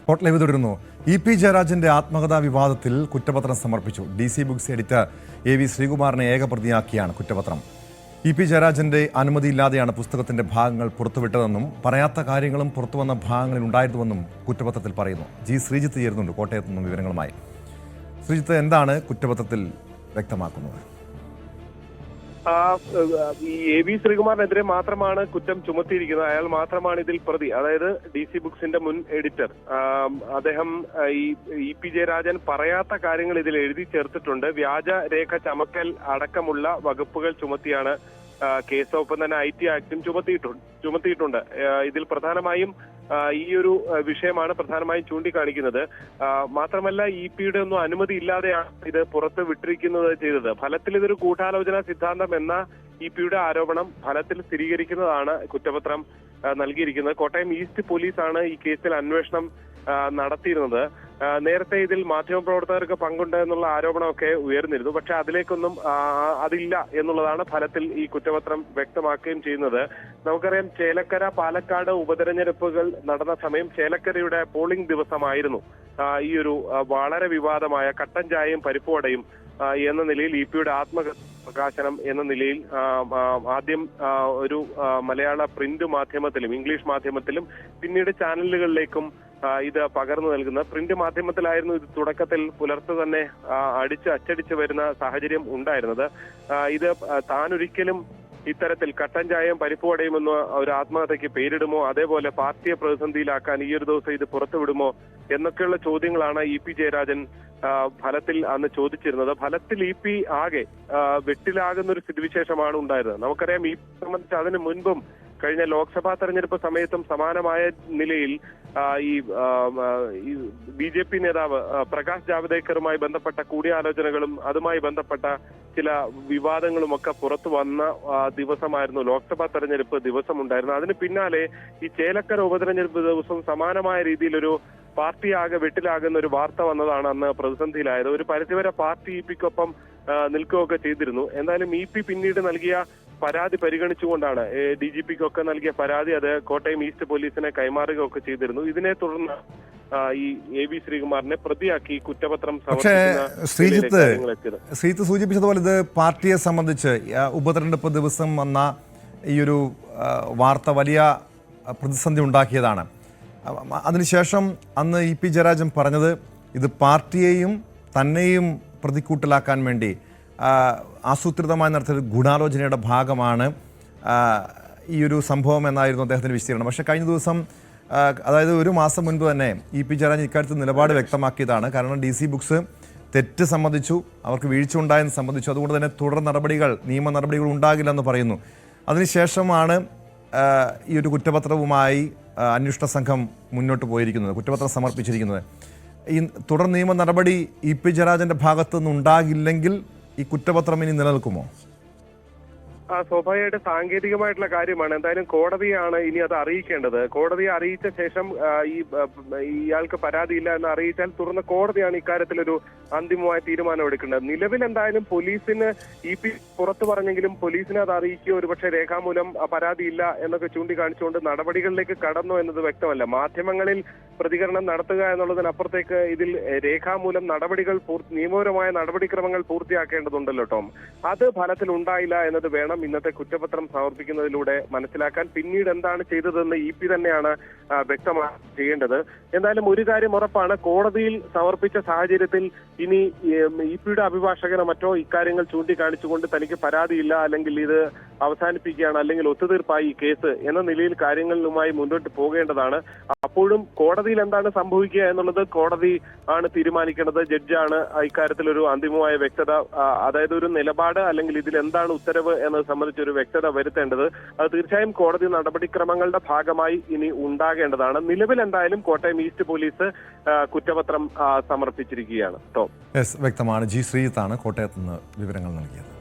Spot live തുടരുന്നു. EP. ജയരാജന്റെ ആത്മകഥാ വിവാദത്തിൽ കുറ്റപത്രം സമർപ്പിച്ചു. DC books editor A.V. ശ്രീകുമാറിനെ ഏകപ്രതിയാക്കിയാണ് കുറ്റപത്രം. ഇ.പി. ജയരാജന്റെ അനുമതിയില്ലാതെയാണ് പുസ്തകത്തിന്റെ ഭാഗങ്ങൾ പുറത്തുവിട്ടതെന്നും പറയാത്ത കാര്യങ്ങളും പുറത്തുവന്ന ഭാഗങ്ങളിൽ ഉണ്ടായിരുന്നുവെന്നും കുറ്റപത്രത്തിൽ പറയുന്നു. G. ശ്രീജിത്ത് ചേരുന്നുണ്ട് കോട്ടയത്ത് നിന്നും വിവരങ്ങളുമായി. ശ്രീജിത്ത്, എന്താണ് കുറ്റപത്രത്തിൽ വ്യക്തമാക്കുന്നത്? ഈ A.V. ശ്രീകുമാറിനെതിരെ മാത്രമാണ് കുറ്റം ചുമത്തിയിരിക്കുന്നത്. അയാൾ മാത്രമാണ് ഇതിൽ പ്രതി. അതായത് DC ബുക്സിന്റെ മുൻ എഡിറ്റർ. അദ്ദേഹം ഈ ഇ.പി. ജയരാജൻ പറയാത്ത കാര്യങ്ങൾ ഇതിൽ എഴുതി ചേർത്തിട്ടുണ്ട്. വ്യാജ രേഖ ചമക്കൽ അടക്കമുള്ള വകുപ്പുകൾ ചുമത്തിയാണ് കേസ്. ഒപ്പം തന്നെ IT ആക്ടും ചുമത്തിയിട്ടുണ്ട്. ഇതിൽ പ്രധാനമായും ഈ ഒരു വിഷയമാണ് പ്രധാനമായും ചൂണ്ടിക്കാണിക്കുന്നത്. മാത്രമല്ല ഇ.പിയുടെ ഒന്നും അനുമതി ഇല്ലാതെയാണ് ഇത് പുറത്ത് വിട്ടിരിക്കുന്നത് ചെയ്തത്. ഫലത്തിൽ ഇതൊരു ഗൂഢാലോചന സിദ്ധാന്തം എന്ന ഇ.പിയുടെ ആരോപണം ഫലത്തിൽ സ്ഥിരീകരിക്കുന്നതാണ് കുറ്റപത്രം നൽകിയിരിക്കുന്നത്. കോട്ടയം ഈസ്റ്റ് പോലീസാണ് ഈ കേസിൽ അന്വേഷണം നടത്തിയിരുന്നത്. നേരത്തെ ഇതിൽ മാധ്യമപ്രവർത്തകർക്ക് പങ്കുണ്ട് എന്നുള്ള ആരോപണമൊക്കെ ഉയർന്നിരുന്നു. പക്ഷെ അതിലേക്കൊന്നും അതില്ല എന്നുള്ളതാണ് ഫലത്തിൽ ഈ കുറ്റപത്രം വ്യക്തമാക്കുകയും ചെയ്യുന്നത്. നമുക്കറിയാം, ചേലക്കര പാലക്കാട് ഉപതെരഞ്ഞെടുപ്പുകൾ നടന്ന സമയം ചേലക്കരയുടെ പോളിംഗ് ദിവസമായിരുന്നു ഈ ഒരു വളരെ വിവാദമായ കട്ടൻ ചായയും പരിപ്പുവടയും എന്ന നിലയിൽ ഇ.പിയുടെ ആത്മപ്രകാശനം എന്ന നിലയിൽ ആദ്യം ഒരു മലയാള പ്രിന്റ് മാധ്യമത്തിലും ഇംഗ്ലീഷ് മാധ്യമത്തിലും പിന്നീട് ചാനലുകളിലേക്കും ഇത് പകർന്നു നൽകുന്നത്. പ്രിന്റ് മാധ്യമത്തിലായിരുന്നു ഇത് തുടക്കത്തിൽ പുലർച്ചെ തന്നെ അച്ചടിച്ച് വരുന്ന സാഹചര്യം ഉണ്ടായിരുന്നത്. ഇത് താനൊരിക്കലും ഇത്തരത്തിൽ കട്ടൻ ചായയും പരിപ്പുവടയും എന്ന ഒരു ആത്മഹത്യക്ക് പേരിടുമോ, അതേപോലെ പാർട്ടിയെ പ്രതിസന്ധിയിലാക്കാൻ ഈ ഒരു ദിവസം ഇത് പുറത്തുവിടുമോ എന്നൊക്കെയുള്ള ചോദ്യങ്ങളാണ് ഇ.പി. ജയരാജൻ ഫലത്തിൽ അന്ന് ചോദിച്ചിരുന്നത്. ഫലത്തിൽ ഇ.പി ആകെ വെട്ടിലാകുന്ന ഒരു സ്ഥിതിവിശേഷമാണ് ഉണ്ടായിരുന്നത്. നമുക്കറിയാം, ഈ സംബന്ധിച്ച് അതിന് മുൻപും കഴിഞ്ഞ ലോക്സഭാ തെരഞ്ഞെടുപ്പ് സമയത്തും സമാനമായ നിലയിൽ ഈ BJP നേതാവ് പ്രകാശ് ജാവ്ദേക്കറുമായി ബന്ധപ്പെട്ട കൂടിയാലോചനകളും അതുമായി ബന്ധപ്പെട്ട ചില വിവാദങ്ങളും ഒക്കെ പുറത്തു വന്ന ദിവസമായിരുന്നു ലോക്സഭാ തെരഞ്ഞെടുപ്പ് ദിവസമുണ്ടായിരുന്നു. അതിന് പിന്നാലെ ഈ ചേലക്കര ഉപതെരഞ്ഞെടുപ്പ് ദിവസം സമാനമായ രീതിയിലൊരു പാർട്ടി ആകെ വെട്ടിലാകുന്ന ഒരു വാർത്ത വന്നതാണ് അന്ന് പ്രതിസന്ധിയിലായത്. ഒരു പരിധിവരെ പാർട്ടി ഇ.പിക്കൊപ്പം നിൽക്കുകയൊക്കെ ചെയ്തിരുന്നു. എന്തായാലും ഇ.പി പിന്നീട് നൽകിയ പരാതി പരിഗണിച്ചുകൊണ്ടാണ് DGPക്കൊക്കെ നൽകിയ പരാതി അത് കോട്ടയം ഈസ്റ്റ് പോലീസിനെ കൈമാറുകയൊക്കെ ചെയ്തിരുന്നു. ഇതിനെ തുടർന്ന് ഈ A.V. ശ്രീകുമാറിനെ പ്രതിയാക്കി കുറ്റപത്രം ശ്രീജിത്ത് സൂചിപ്പിച്ചതുപോലെ ഇത് പാർട്ടിയെ സംബന്ധിച്ച് ഉപതെരഞ്ഞെടുപ്പ് ദിവസം വന്ന ഈ ഒരു വാർത്ത വലിയ പ്രതിസന്ധി ഉണ്ടാക്കിയതാണ്. അതിനുശേഷം അന്ന് ഇ.പി. ജയരാജൻ പറഞ്ഞത് ഇത് പാർട്ടിയെയും തന്നെയും പ്രതിക്കൂട്ടിലാക്കാൻ വേണ്ടി ആസൂത്രിതമായി നടത്തിയ ഗൂഢാലോചനയുടെ ഭാഗമാണ് ഈ ഒരു സംഭവം എന്നായിരുന്നു അദ്ദേഹത്തിൻ്റെ വിശദീകരണം. പക്ഷേ കഴിഞ്ഞ ദിവസം, അതായത് ഒരു മാസം മുൻപ് തന്നെ ഇ.പി. ജയരാജൻ ഇക്കാര്യത്തിൽ നിലപാട് വ്യക്തമാക്കിയതാണ്. കാരണം DC ബുക്സ് തെറ്റ് സംബന്ധിച്ചു, അവർക്ക് വീഴ്ച ഉണ്ടായെന്ന് സംബന്ധിച്ചു. അതുകൊണ്ട് തന്നെ തുടർ നടപടികൾ, നിയമ നടപടികൾ ഉണ്ടാകില്ലെന്ന് പറയുന്നു. അതിനുശേഷമാണ് ഈ ഒരു കുറ്റപത്രവുമായി അന്വേഷണ സംഘം മുന്നോട്ട് പോയിരിക്കുന്നത്, കുറ്റപത്രം സമർപ്പിച്ചിരിക്കുന്നത്. ഈ തുടർ നിയമ നടപടി ഇ.പി. ജയരാജന്റെ ഭാഗത്തുനിന്ന് ഉണ്ടാകില്ലെങ്കിൽ ഈ കുറ്റപത്രം ഇനി നിലനിൽക്കുമോ? സ്വാഭാവികമായിട്ട് സാങ്കേതികമായിട്ടുള്ള കാര്യമാണ്. എന്തായാലും കോടതിയാണ് ഇനി അത് അറിയിക്കേണ്ടത്. കോടതിയെ അറിയിച്ച ശേഷം ഇയാൾക്ക് പരാതിയില്ല എന്ന് അറിയിച്ചാൽ തുറന്ന കോടതിയാണ് ഇക്കാര്യത്തിലൊരു അന്തിമമായ തീരുമാനം എടുക്കേണ്ടത്. നിലവിൽ എന്തായാലും പോലീസിന് ഇ.പി പുറത്തു പറഞ്ഞെങ്കിലും പോലീസിനെ അത് അറിയിക്കുകയോ ഒരുപക്ഷെ രേഖാമൂലം പരാതിയില്ല എന്നൊക്കെ ചൂണ്ടിക്കാണിച്ചുകൊണ്ട് നടപടികളിലേക്ക് കടന്നു എന്നത് വ്യക്തമല്ല. മാധ്യമങ്ങളിൽ പ്രതികരണം നടത്തുക എന്നുള്ളതിനപ്പുറത്തേക്ക് ഇതിൽ രേഖാമൂലം നടപടികൾ നിയമപരമായ നടപടിക്രമങ്ങൾ പൂർത്തിയാക്കേണ്ടതുണ്ടല്ലോ ടോം. അത് ഫലത്തിൽ ഉണ്ടായില്ല എന്നത് വേണം ഇന്നത്തെ കുറ്റപത്രം സമർപ്പിക്കുന്നതിലൂടെ മനസ്സിലാക്കാൻ. പിന്നീട് എന്താണ് ചെയ്തതെന്ന് ഇ.പി തന്നെയാണ് വ്യക്തമായി ചെയ്യേണ്ടത്. എന്തായാലും ഒരു കാര്യം ഉറപ്പാണ്, കോടതിയിൽ സമർപ്പിച്ച സാഹചര്യത്തിൽ ഇനി ഇ.പിയുടെ അഭിഭാഷകനോ മറ്റോ ഇക്കാര്യങ്ങൾ ചൂണ്ടിക്കാണിച്ചുകൊണ്ട് തനിക്ക് പരാതിയില്ല, അല്ലെങ്കിൽ ഇത് അവസാനിപ്പിക്കുകയാണ്, അല്ലെങ്കിൽ ഒത്തുതീർപ്പായി ഈ കേസ് എന്ന നിലയിൽ കാര്യങ്ങളുമായി മുന്നോട്ട് പോകേണ്ടതാണ്. അപ്പോഴും കോടതിയിൽ എന്താണ് സംഭവിക്കുക എന്നുള്ളത് കോടതി ആണ് തീരുമാനിക്കേണ്ടത്. ജഡ്ജാണ് ഇക്കാര്യത്തിൽ ഒരു അന്തിമമായ വ്യക്തത, അതായത് ഒരു നിലപാട് അല്ലെങ്കിൽ ഇതിൽ എന്താണ് ഉത്തരവ് എന്നത് സംബന്ധിച്ചൊരു വ്യക്തത വരുത്തേണ്ടത്. അത് തീർച്ചയായും കോടതി നടപടിക്രമങ്ങളുടെ ഭാഗമായി ഇനി ഉണ്ടാകേണ്ടതാണ്. നിലവിൽ എന്തായാലും കോട്ടയം ഈസ്റ്റ് പോലീസ് കുറ്റപത്രം സമർപ്പിച്ചിരിക്കുകയാണ്. വ്യക്തമാണ്. G. ശ്രീജിത്താണ് കോട്ടയത്ത് നിന്ന് വിവരങ്ങൾ നൽകിയത്.